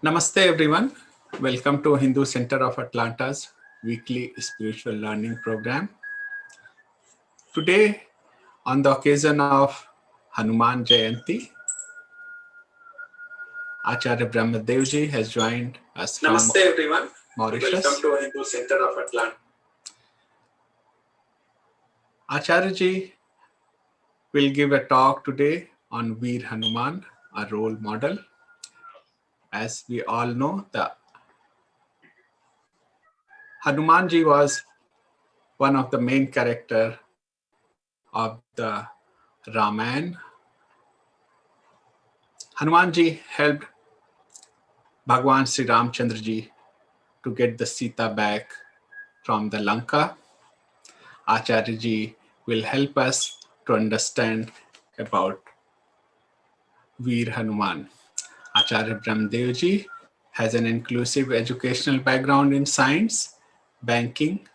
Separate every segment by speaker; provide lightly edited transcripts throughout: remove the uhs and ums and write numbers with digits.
Speaker 1: Namaste everyone. Welcome to Hindu Center of Atlanta's weekly spiritual learning program. Today, on the occasion of Hanuman Jayanti, Acharya Brahmadevji has joined us from
Speaker 2: Namaste everyone.
Speaker 1: Mauritius.
Speaker 2: Welcome to Hindu Center of Atlanta.
Speaker 1: Acharya will give a talk today on Veer Hanuman, a role model. As we all know, the Hanumanji was one of the main characters of the Ramayana. Hanumanji helped Bhagwan Sri Ramchandra ji to get the Sita back from the Lanka. Acharya ji will help us to understand about Veer Hanuman. Acharya Brahmadev ji has an inclusive educational background in science, banking,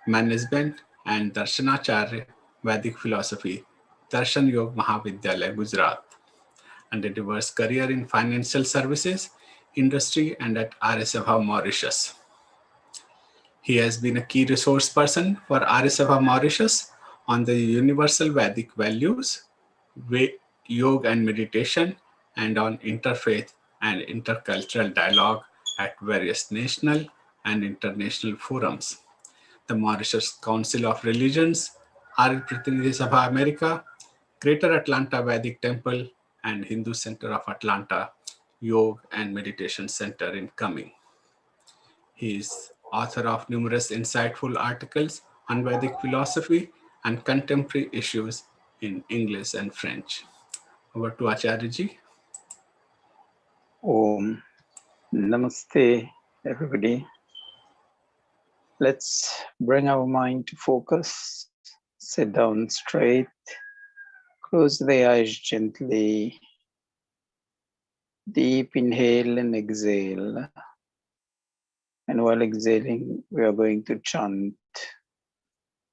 Speaker 1: management, and Darshanacharya Vedic philosophy, Darshan Yog Mahavidyalaya, Gujarat, and a diverse career in financial services, industry, and at Arya Sabha Mauritius. He has been a key resource person for Arya Sabha Mauritius on the universal Vedic values, yoga and meditation, and on interfaith and intercultural dialogue at various national and international forums. The Mauritius Council of Religions, Arya Pratinidhi Sabha America, Greater Atlanta Vedic Temple, and Hindu Center of Atlanta Yoga and Meditation Center in Cumming. He is author of numerous insightful articles on Vedic philosophy and contemporary issues in English and French. Over to Acharya ji.
Speaker 3: Om. Namaste, everybody. Let's bring our mind to focus. Sit down straight. Close the eyes gently. Deep inhale and exhale. And while exhaling, we are going to chant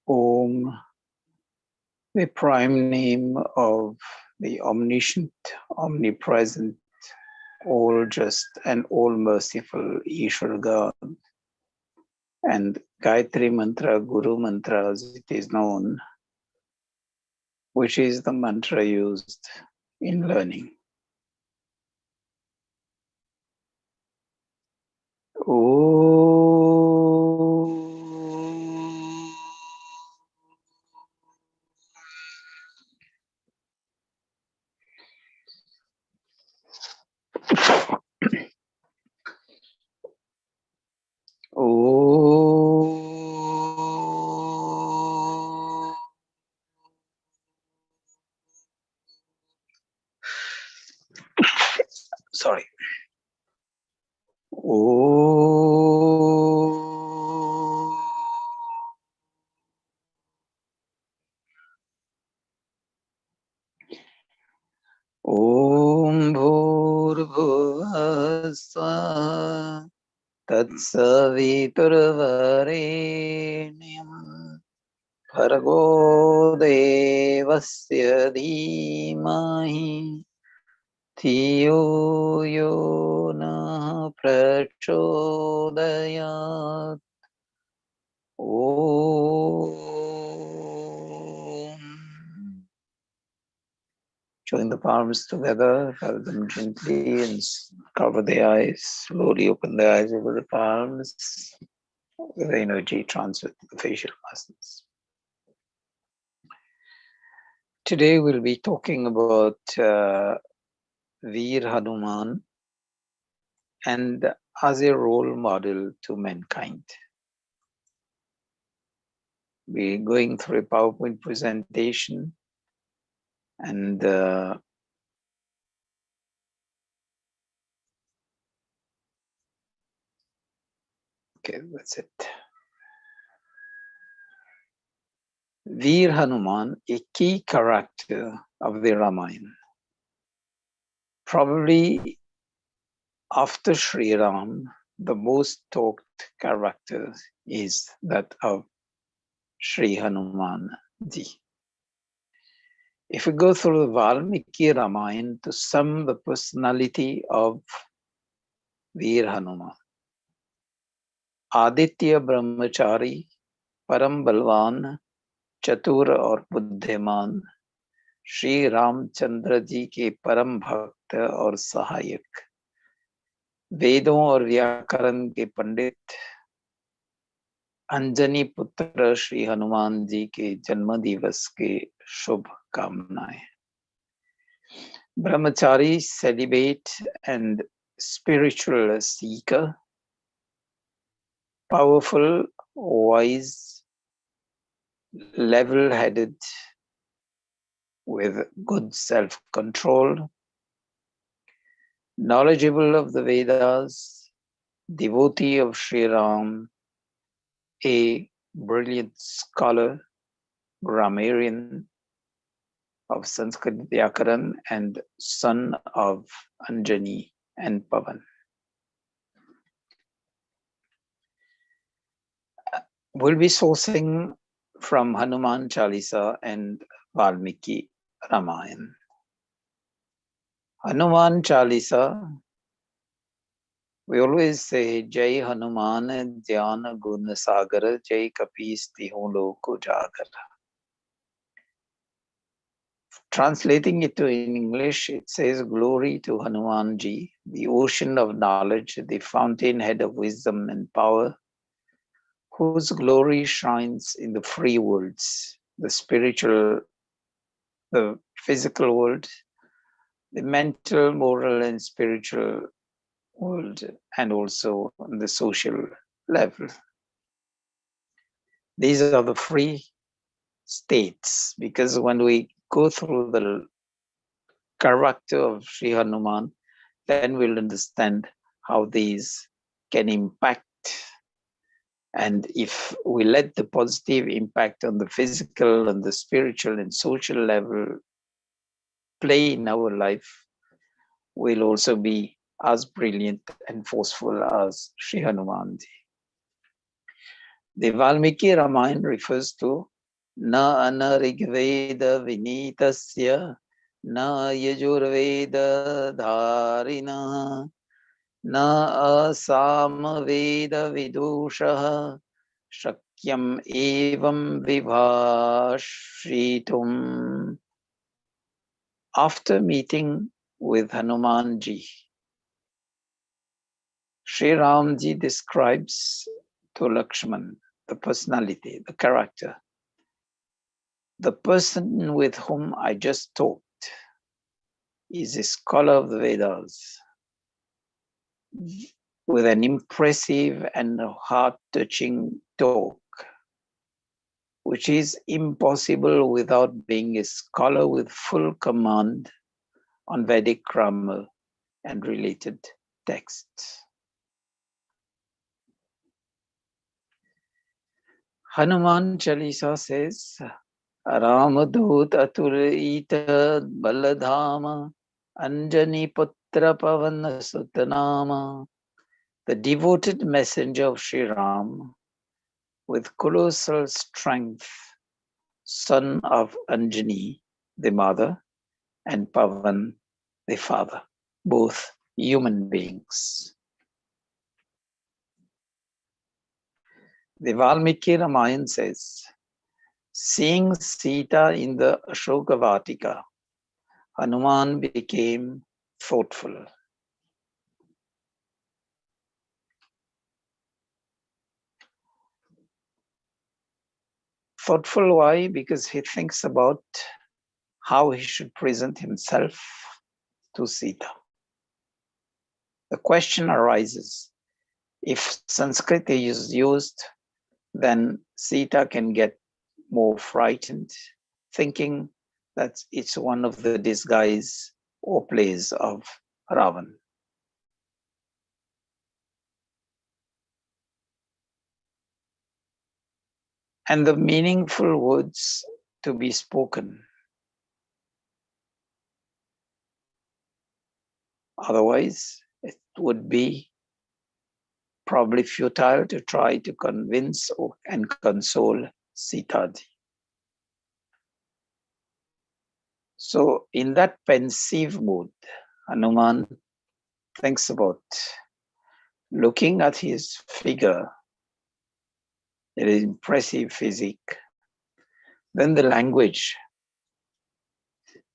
Speaker 3: Om, the prime name of the omniscient, omnipresent, all just and all merciful Ishvara God. And Gayatri Mantra, Guru Mantra as it is known, which is the mantra used in learning. Sorry. Om Bhurbhuvasva Tatsaviturvarenyam Bhargo Devasya Dhimahi Thiyo yo na prachodayat. Om. Join the palms together, hold them gently and cover the eyes. Slowly open the eyes over the palms. The energy transfer to the facial muscles. Today we'll be talking about Veer Hanuman and as a role model to mankind. We're going through a PowerPoint presentation and okay, that's it. Veer Hanuman, a key character of the Ramayana. Probably after Sri Ram, the most talked character is that of Sri Hanuman ji. If we go through the Valmiki Ramayana to sum the personality of Veer Hanuman. Aditya ब्रह्मचारी परम बलवान चतुर और बुद्धिमान श्री रामचंद्र जी के परम भक्त और सहायक, वेदों और व्याकरण के पंडित, अंजनी पुत्र श्री हनुमान जी के जन्म दिवस के शुभ कामनाएं. Brahmachari, celibate and spiritual seeker, powerful, wise, level-headed, with good self-control, knowledgeable of the Vedas, devotee of Sri Ram, a brilliant scholar, grammarian of Sanskrit Vyakaran, and son of Anjani and Pavan. We'll be sourcing from Hanuman Chalisa and Valmiki Ramayana. Hanuman Chalisa, we always say Jai Hanuman Jnana Gun Sagar Jai Kapis Tihon Loko Jagara. Translating it to in English, it says, Glory to Hanumanji, the ocean of knowledge, the fountainhead of wisdom and power, whose glory shines in the three worlds, the spiritual, the physical world, the mental, moral, and spiritual world, and also on the social level. These are the three states, because when we go through the character of Sri Hanuman, then we'll understand how these can impact. And if we let the positive impact on the physical and the spiritual and social level play in our life, we'll also be as brilliant and forceful as Sri Hanumanji. The Valmiki Ramayana refers to Na anarigveda vinitasya na yajurveda dharina na asama veda vidushaha shakyam evam vibhashritum. After meeting with Hanumanji, Sri Ramji describes to Lakshman the personality, the character. The person with whom I just talked is a scholar of the Vedas with an impressive and heart-touching talk, which is impossible without being a scholar with full command on Vedic grammar and related texts. Hanuman Chalisa says, Ramadut Aturita Baladhama Anjani Putra Pavana Sutanama, the devoted messenger of Sri Ram, with colossal strength, son of Anjani, the mother, and Pavan, the father, both human beings. The Valmiki Ramayana says, seeing Sita in the Ashoka Vatika, Hanuman became thoughtful. Thoughtful, why? Because he thinks about how he should present himself to Sita. The question arises, if Sanskrit is used, then Sita can get more frightened, thinking that it's one of the disguise or plays of Ravan. And the meaningful words to be spoken. Otherwise, it would be probably futile to try to convince and console Sitaji. So in that pensive mood, Hanuman thinks about Looking at his figure, his impressive physique, then the language.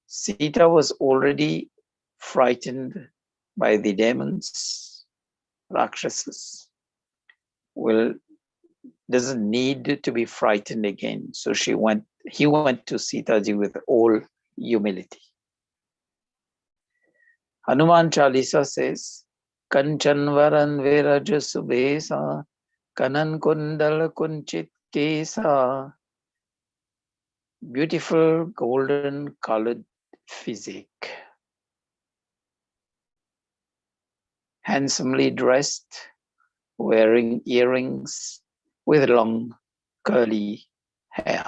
Speaker 3: Sita was already frightened by the demons, Rakshasas. Well, doesn't need to be frightened again. So he went to Sitaji with all humility. Hanuman Chalisa says, Kanchanvaran Viraj Subesa, Kanan Kundal Kunchit Kesa, beautiful golden colored physique, handsomely dressed, wearing earrings with long curly hair.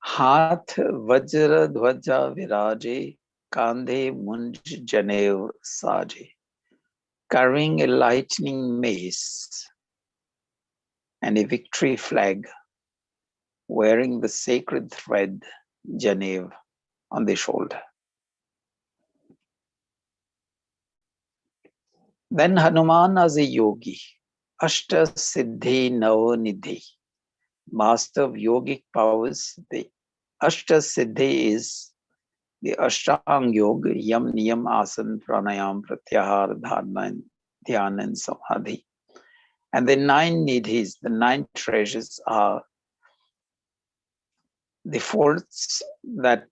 Speaker 3: Hath Vajra Dhwaja Viraje, Kandhe Munj Janev Saje, carrying a lightning mace and a victory flag, wearing the sacred thread Janev on the shoulder. Then Hanuman as a yogi, Ashta Siddhi Navnidhi, master of yogic powers. The Ashta Siddhi is the Ashtang Yoga, Yam, Niyam, Asan, Pranayam, Pratyahar, Dharma, and Dhyan and Samadhi. And the 9 nidhis, the 9 treasures are the faults that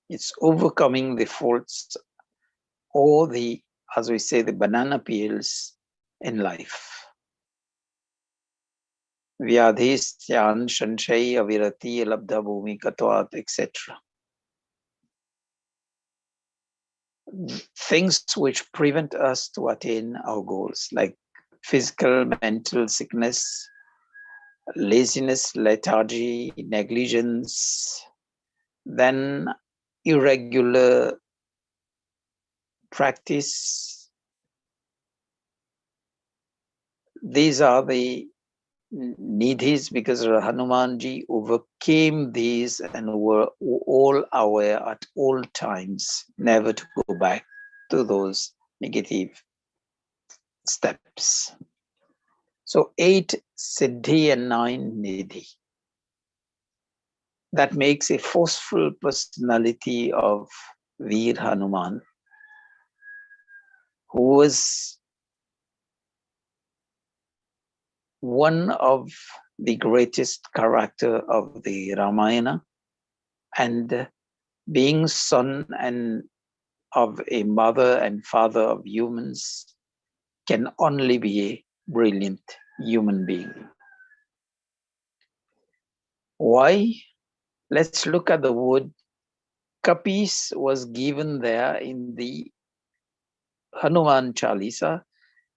Speaker 3: it's overcoming the faults or the, as we say, the banana peels in life. Vyadhisyan, Shanshay, Avirati, Labdha Bhumi, Katvat, etc. Things which prevent us to attain our goals, like physical, mental sickness, laziness, lethargy, negligence, then irregular practice. These are the nidhis because Hanumanji overcame these and were all aware at all times never to go back to those negative steps. So 8 siddhi and 9 nidhi. That makes a forceful personality of Veer Hanuman, who was one of the greatest character of the Ramayana, and being son and of a mother and father of humans can only be a brilliant human being. Why? Let's look at the word kapis was given there in the Hanuman Chalisa,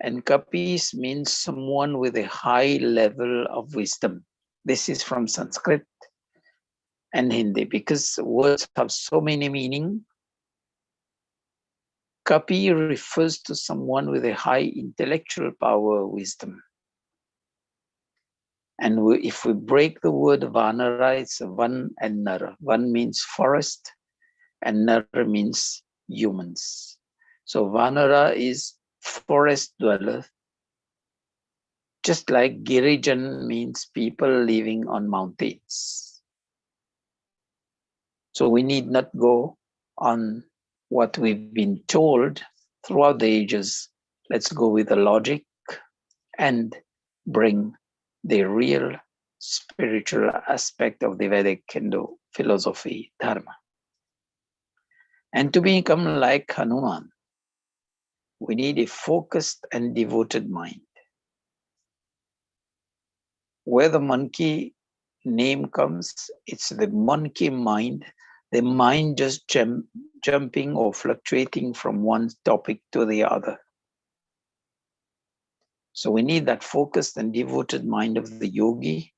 Speaker 3: and kapis means someone with a high level of wisdom. This is from Sanskrit and Hindi because words have so many meanings. Kapi refers to someone with a high intellectual power, wisdom. And if we break the word Vanara, it's Van and Nara. Van means forest and Nara means humans. So Vanara is forest dweller, just like Girijan means people living on mountains. So we need not go on what we've been told throughout the ages. Let's go with the logic and bring the real spiritual aspect of the Vedic Hindu philosophy, dharma. And to become like Hanuman, we need a focused and devoted mind. Where the monkey name comes, it's the monkey mind, the mind just jumping or fluctuating from one topic to the other. So we need that focused and devoted mind of the yogi,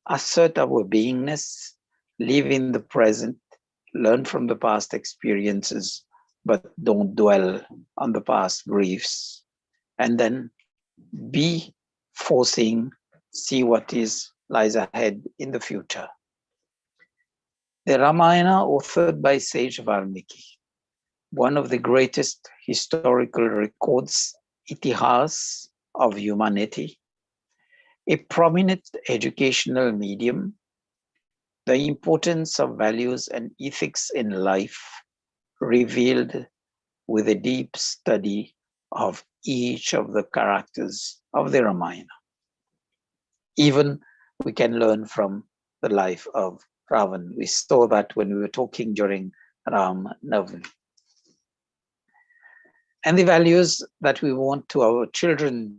Speaker 3: assert our beingness, live in the present, learn from the past experiences, but don't dwell on the past griefs. And then be forcing, see what lies ahead in the future. The Ramayana, authored by sage Valmiki, one of the greatest historical records, itihas of humanity, a prominent educational medium, the importance of values and ethics in life revealed with a deep study of each of the characters of the Ramayana. Even we can learn from the life of Ravan. We saw that when we were talking during Ram Navami. And the values that we want to our children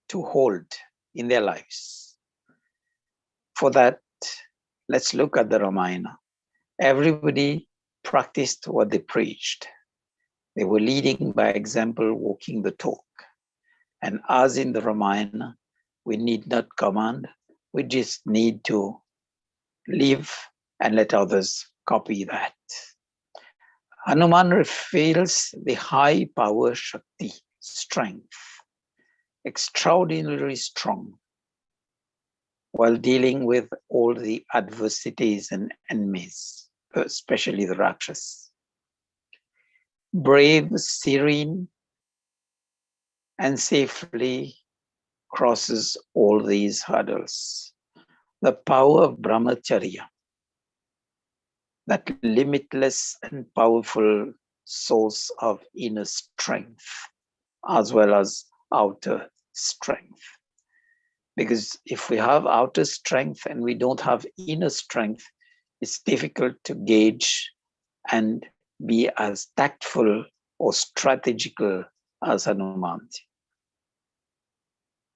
Speaker 3: to hold in their lives. For that, let's look at the Ramayana. Everybody practiced what they preached. They were leading by example, walking the talk. And as in the Ramayana, we need not command, we just need to live and let others copy that. Hanuman reveals the high power Shakti, strength, extraordinarily strong, while dealing with all the adversities and enemies, especially the Rakshas. Brave, serene, and safely crosses all these hurdles. The power of brahmacharya, that limitless and powerful source of inner strength, as well as outer strength. Because if we have outer strength and we don't have inner strength, it's difficult to gauge and be as tactful or strategical as Hanuman.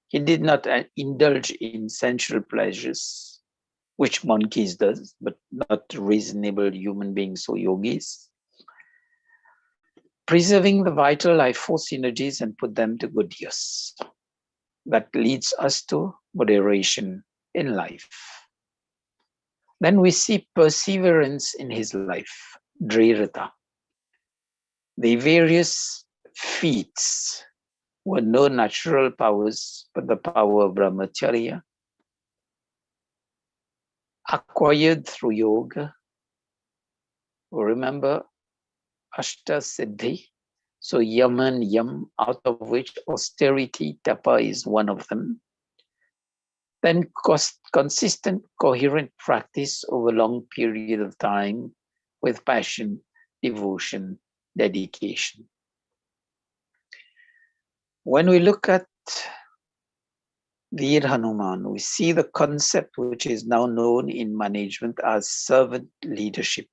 Speaker 3: He did not indulge in sensual pleasures, which monkeys does, but not reasonable human beings or yogis. Preserving the vital life force energies and put them to good use. That leads us to moderation in life. Then we see perseverance in his life, Drirata. The various feats were no natural powers, but the power of brahmacharya, acquired through yoga. Remember Ashta Siddhi. So yam and yam, out of which austerity, tapa is one of them. Then consistent, coherent practice over a long period of time with passion, devotion, dedication. When we look at Veer Hanuman, we see the concept which is now known in management as servant leadership.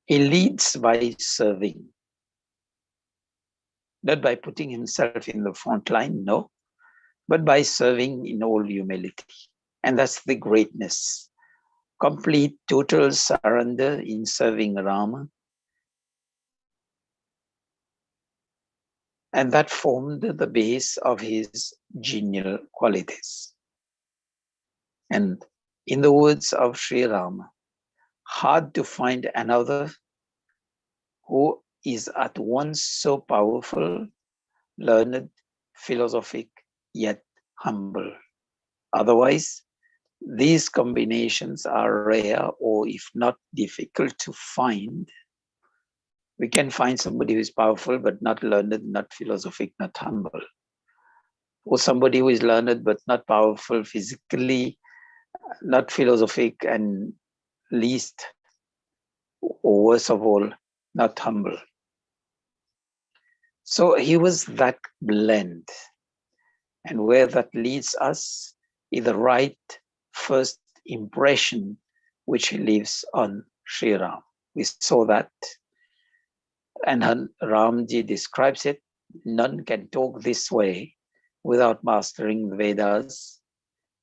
Speaker 3: He leads by serving, not by putting himself in the front line, no, but by serving in all humility. And that's the greatness. Complete, total surrender in serving Rama. And that formed the base of his genial qualities. And in the words of Sri Rama, hard to find another who is at once so powerful, learned, philosophic, yet humble. Otherwise, these combinations are rare, or if not difficult to find. We can find somebody who is powerful, but not learned, not philosophic, not humble. Or somebody who is learned, but not powerful physically, not philosophic, and least, or worst of all, not humble. So he was that blend. And where that leads us is the right first impression which he leaves on Sri Ram. We saw that. And Ramji describes it. None can talk this way without mastering the Vedas,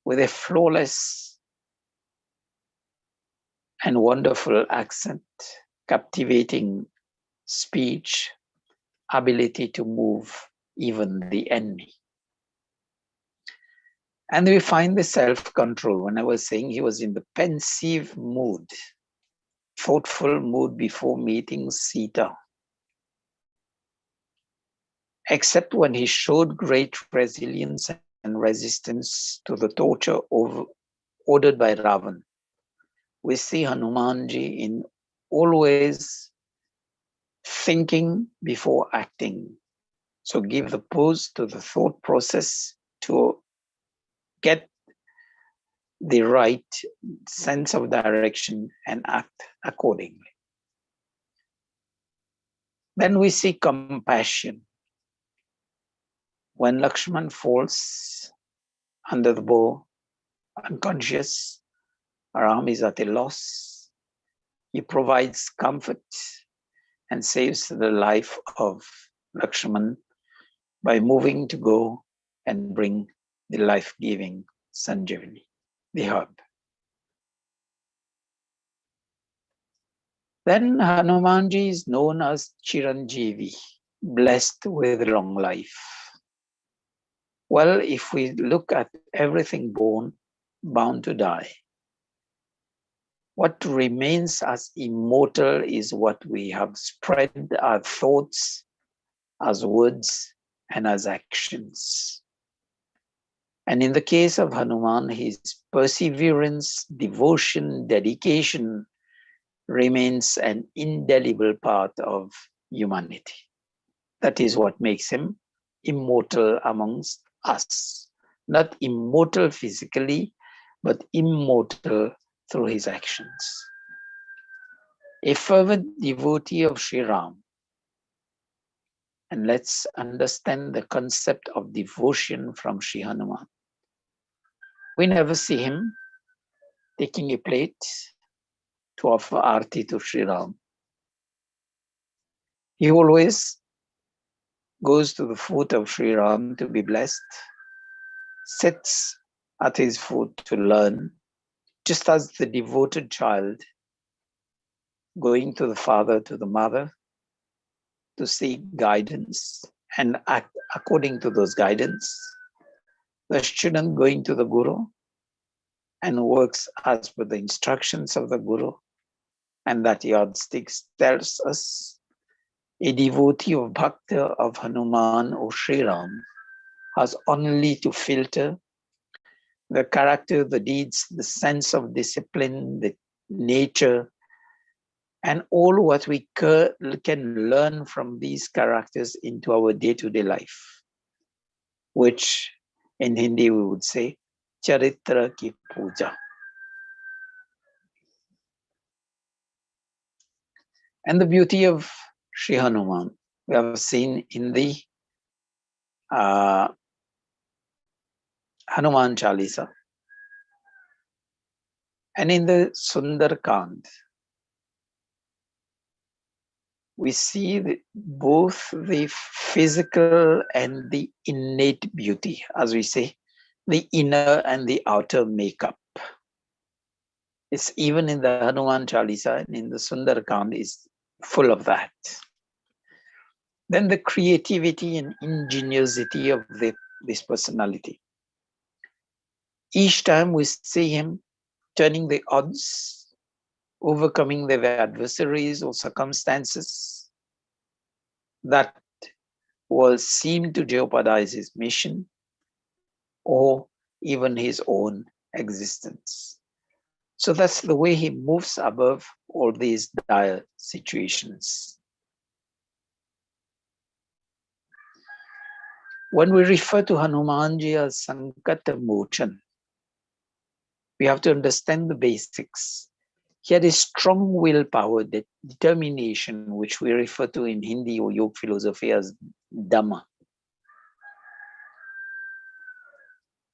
Speaker 3: with a flawless and wonderful accent, captivating speech, ability to move even the enemy. And we find the self-control. When I was saying he was in the pensive mood, thoughtful mood before meeting Sita. Except when he showed great resilience and resistance to the torture ordered by Ravan. We see Hanumanji in always thinking before acting. So give the pause to the thought process to get the right sense of direction and act accordingly. Then we see compassion. When Lakshman falls under the bow, unconscious, Ram is at a loss. He provides comfort and saves the life of Lakshman by moving to go and bring the life-giving Sanjivani, the herb. Then Hanumanji is known as Chiranjeevi, blessed with long life. Well, if we look at everything born, bound to die, what remains as immortal is what we have spread our thoughts, as words, and as actions. And in the case of Hanuman, his perseverance, devotion, dedication remains an indelible part of humanity. That is what makes him immortal amongst us. Not immortal physically, but immortal through his actions. A fervent devotee of Sri Ram. And let's understand the concept of devotion from Sri Hanuman. We never see him taking a plate to offer arti to Sri Ram. He always goes to the foot of Sri Ram to be blessed, sits at his foot to learn, just as the devoted child going to the father, to the mother, to seek guidance and act according to those guidance. The student going to the guru and works as per the instructions of the guru, and that yardstick tells us a devotee of Bhakta of Hanuman or Sri Ram has only to filter the character, the deeds, the sense of discipline, the nature, and all what we can learn from these characters into our day-to-day life, which in Hindi we would say, Charitra ki puja. And the beauty of Sri Hanuman, we have seen in the Hanuman Chalisa and in the Sundar Kand. We see both the physical and the innate beauty, as we say, the inner and the outer makeup. It's even in the Hanuman Chalisa and in the Sundar Kand is full of that. Then the creativity and ingenuity of this personality. Each time we see him turning the odds, overcoming their adversaries or circumstances that will seem to jeopardize his mission or even his own existence. So that's the way he moves above all these dire situations. When we refer to Hanumanji as Sankata Mochan, we have to understand the basics. He had a strong willpower, determination, which we refer to in Hindi or yoga philosophy as Dhamma.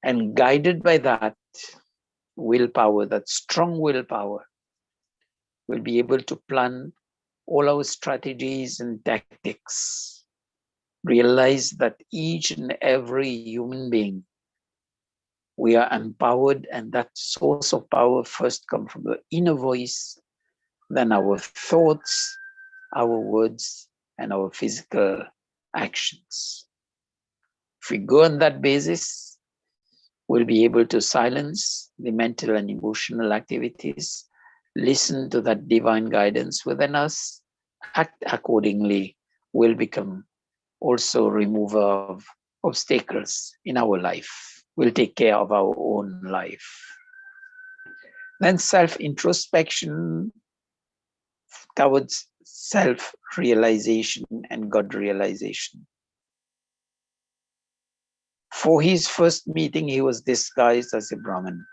Speaker 3: And guided by that willpower, that strong willpower, we'll be able to plan all our strategies and tactics. Realize that each and every human being, we are empowered, and that source of power first comes from the inner voice, then our thoughts, our words, and our physical actions. If we go on that basis, we'll be able to silence the mental and emotional activities, listen to that divine guidance within us, act accordingly, will become also remover of obstacles in our life. We'll take care of our own life. Then self-introspection towards self-realization and God realization. For his first meeting, he was disguised as a Brahmin.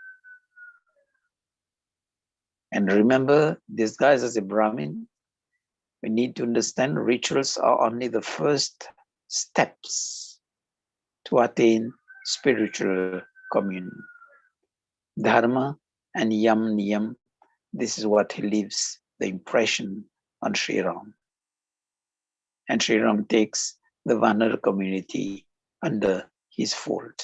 Speaker 3: And remember, disguised as a Brahmin, we need to understand rituals are only the first steps to attain spiritual communion. Dharma and Yam Niyam, this is what he leaves the impression on Sri Ram. And Sri Ram takes the Vanar community under his fold.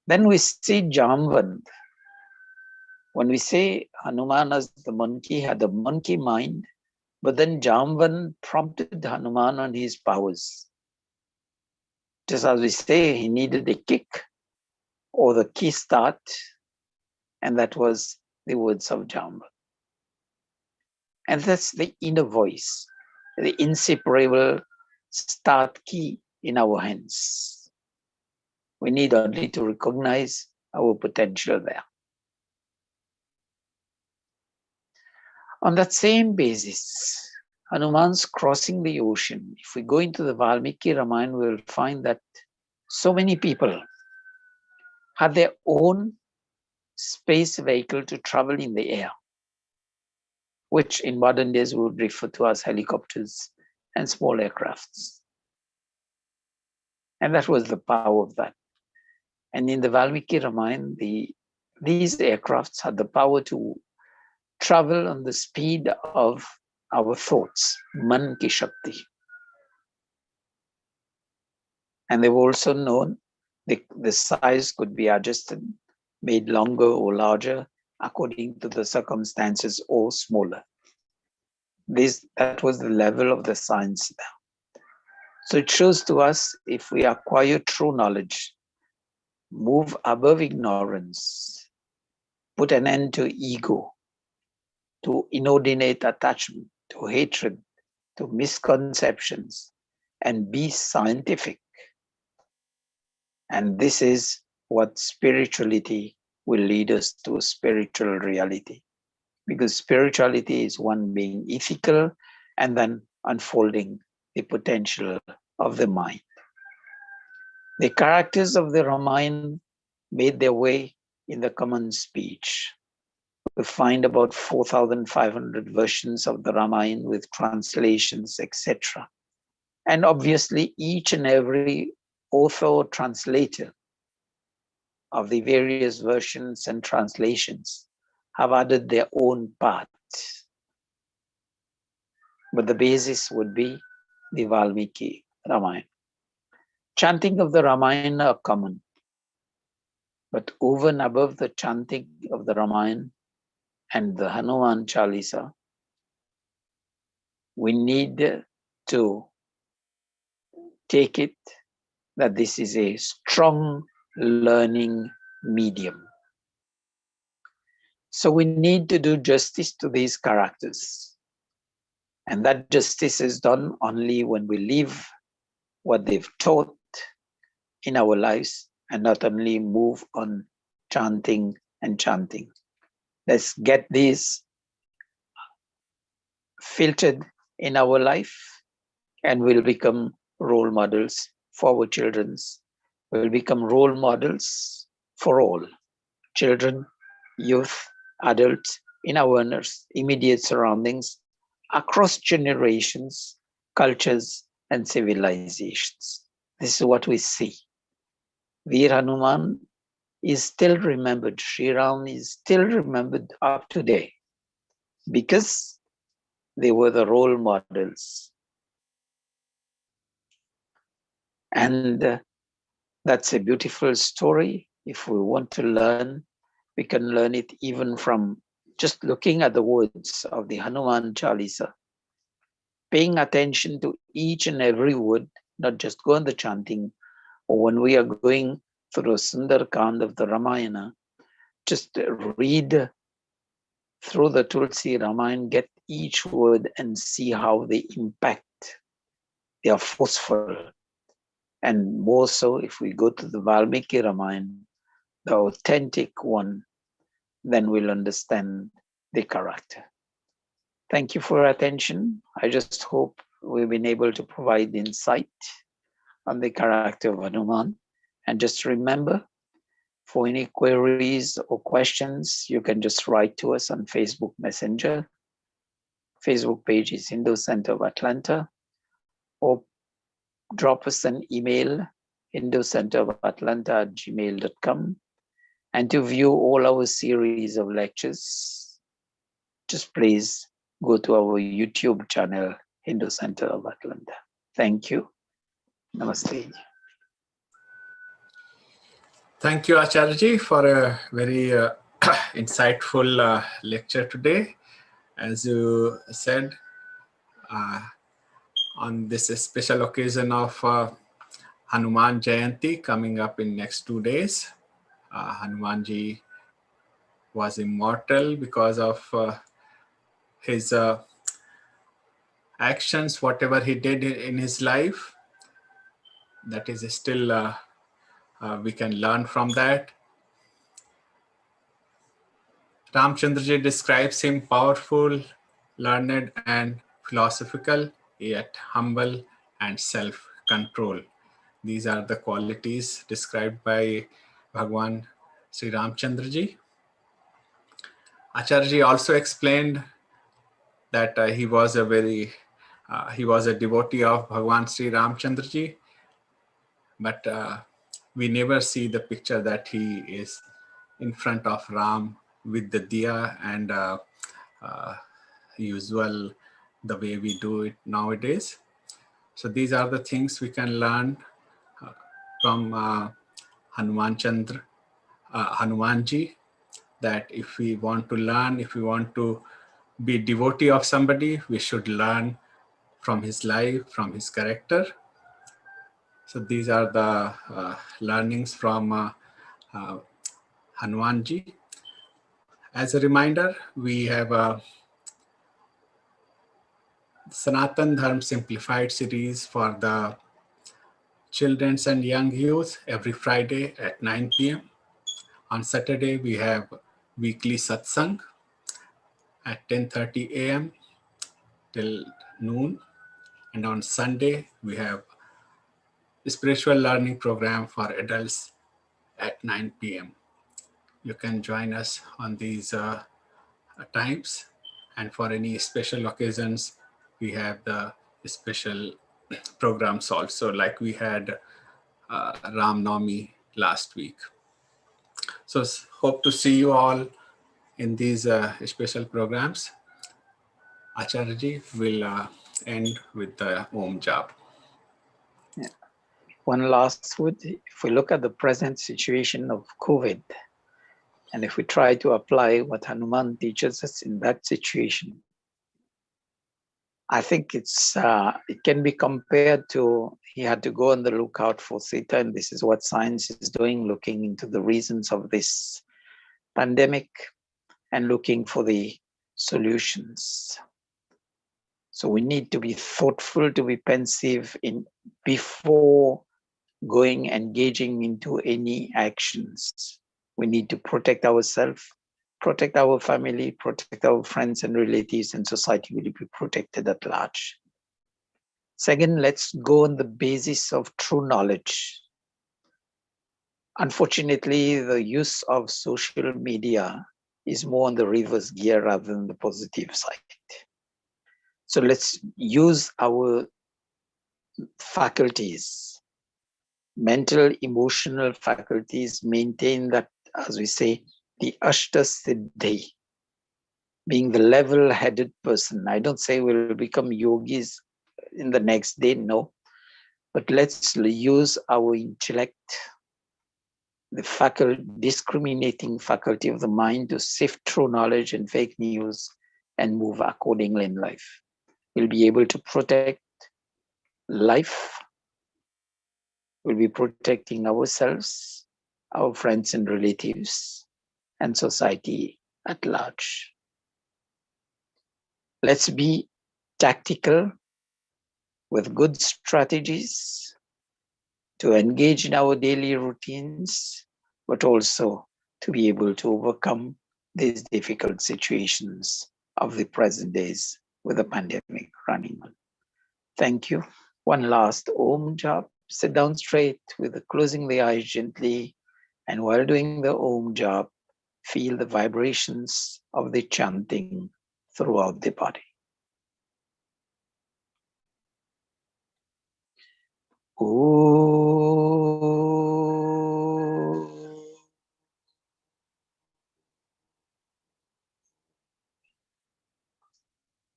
Speaker 3: Then we see Jamvan. When we say Hanuman as the monkey had a monkey mind, but then Jamvan prompted Hanuman on his powers. Just as we say, he needed a kick or the key start, and that was the words of Jamvan. And that's the inner voice, the inseparable start key in our hands. We need only to recognize our potential there. On that same basis, Hanuman's crossing the ocean. If we go into the Valmiki Ramayana, we'll find that so many people had their own space vehicle to travel in the air, which in modern days we would refer to as helicopters and small aircrafts. And that was the power of that. And in the Valmiki Ramayana, these aircrafts had the power to travel on the speed of our thoughts, man ki shakti. And they were also known, the size could be adjusted, made longer or larger according to the circumstances or smaller. That was the level of the science there. So it shows to us, if we acquire true knowledge, move above ignorance, put an end to ego, to inordinate attachment, to hatred, to misconceptions, and be scientific. And this is what spirituality will lead us to, spiritual reality. Because spirituality is one being ethical and then unfolding the potential of the mind. The characters of the Ramayana made their way in the common speech. We find about 4,500 versions of the Ramayana with translations, etc. And obviously, each and every author or translator of the various versions and translations have added their own part. But the basis would be the Valmiki Ramayana. Chanting of the Ramayana are common, but over and above the chanting of the Ramayana and the Hanuman Chalisa, we need to take it that this is a strong learning medium. So we need to do justice to these characters. And that justice is done only when we live what they've taught in our lives and not only move on chanting and chanting. Let's get these filtered in our life and we'll become role models for our children. We'll become role models for all, children, youth, adults, in our immediate surroundings, across generations, cultures, and civilizations. This is what we see. Veer Hanuman is still remembered. Sri Ram is still remembered up to date because they were the role models. And that's a beautiful story. If we want to learn, we can learn it even from just looking at the words of the Hanuman Chalisa, paying attention to each and every word, not just go on the chanting, or when we are going through Sundar Kand of the Ramayana, just read through the Tulsi Ramayana, get each word and see how they impact. They are forceful. And more so if we go to the Valmiki Ramayana, the authentic one, then we'll understand the character. Thank you for your attention. I just hope we've been able to provide insight on the character of Hanuman. And just remember, for any queries or questions, you can just write to us on Facebook Messenger. Facebook page is Hindu Center of Atlanta, or drop us an email, hinducenterofatlanta@gmail.com. And to view all our series of lectures, just please go to our YouTube channel, Hindu Center of Atlanta. Thank you. Namaste.
Speaker 1: Thank you, Acharyaji, for a very insightful lecture today. As you said, on this special occasion of Hanuman Jayanti coming up in next 2 days, Hanumanji was immortal because of his actions, whatever he did in his life. That is still, we can learn from that. Ramchandraji describes him powerful, learned, and philosophical, yet humble and self-control. These are the qualities described by Bhagwan Sri Ramchandraji. Acharyaji also explained that he was a devotee of Bhagwan Sri Ramchandraji, but we never see the picture that he is in front of Ram with the diya and usual the way we do it nowadays. So these are the things we can learn from Hanumanji, that if we want to learn, if we want to be devotee of somebody, we should learn from his life, from his character. So these are the learnings from Hanumanji. As a reminder, we have a Sanatan Dharma Simplified series for the children's and young youth every Friday at 9 p.m. On Saturday, we have weekly satsang at 10:30 a.m. till noon. And on Sunday, we have a spiritual learning program for adults at 9 p.m. You can join us on these times. And for any special occasions, we have the special programs also, like we had Ram Navami last week. So hope to see you all in these special programs. Acharyaji will end with the Om Jap.
Speaker 3: Yeah. One last word. If we look at the present situation of COVID, and if we try to apply what Hanuman teaches us in that situation, I think it can be compared to he had to go on the lookout for Sita, and this is what science is doing, looking into the reasons of this pandemic and looking for the solutions. So we need to be thoughtful, to be pensive before engaging into any actions. We need to protect ourselves, protect our family, protect our friends and relatives, and society will be protected at large. Second, let's go on the basis of true knowledge. Unfortunately, the use of social media is more on the reverse gear rather than the positive side. So let's use our faculties, mental, emotional faculties, maintain that, as we say, the Ashta Siddhi, being the level-headed person. I don't say we'll become yogis in the next day, no. But let's use our intellect, the discriminating faculty of the mind to sift through knowledge and fake news and move accordingly in life. We'll be able to protect life. We'll be protecting ourselves, our friends and relatives, and society at large. Let's be tactical with good strategies to engage in our daily routines, but also to be able to overcome these difficult situations of the present days with the pandemic running on. Thank you. One last Om Jap. Sit down straight with closing the eyes gently. And while doing the Om Jap, feel the vibrations of the chanting throughout the body. Om.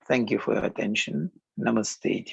Speaker 3: Thank you for your attention. Namaste.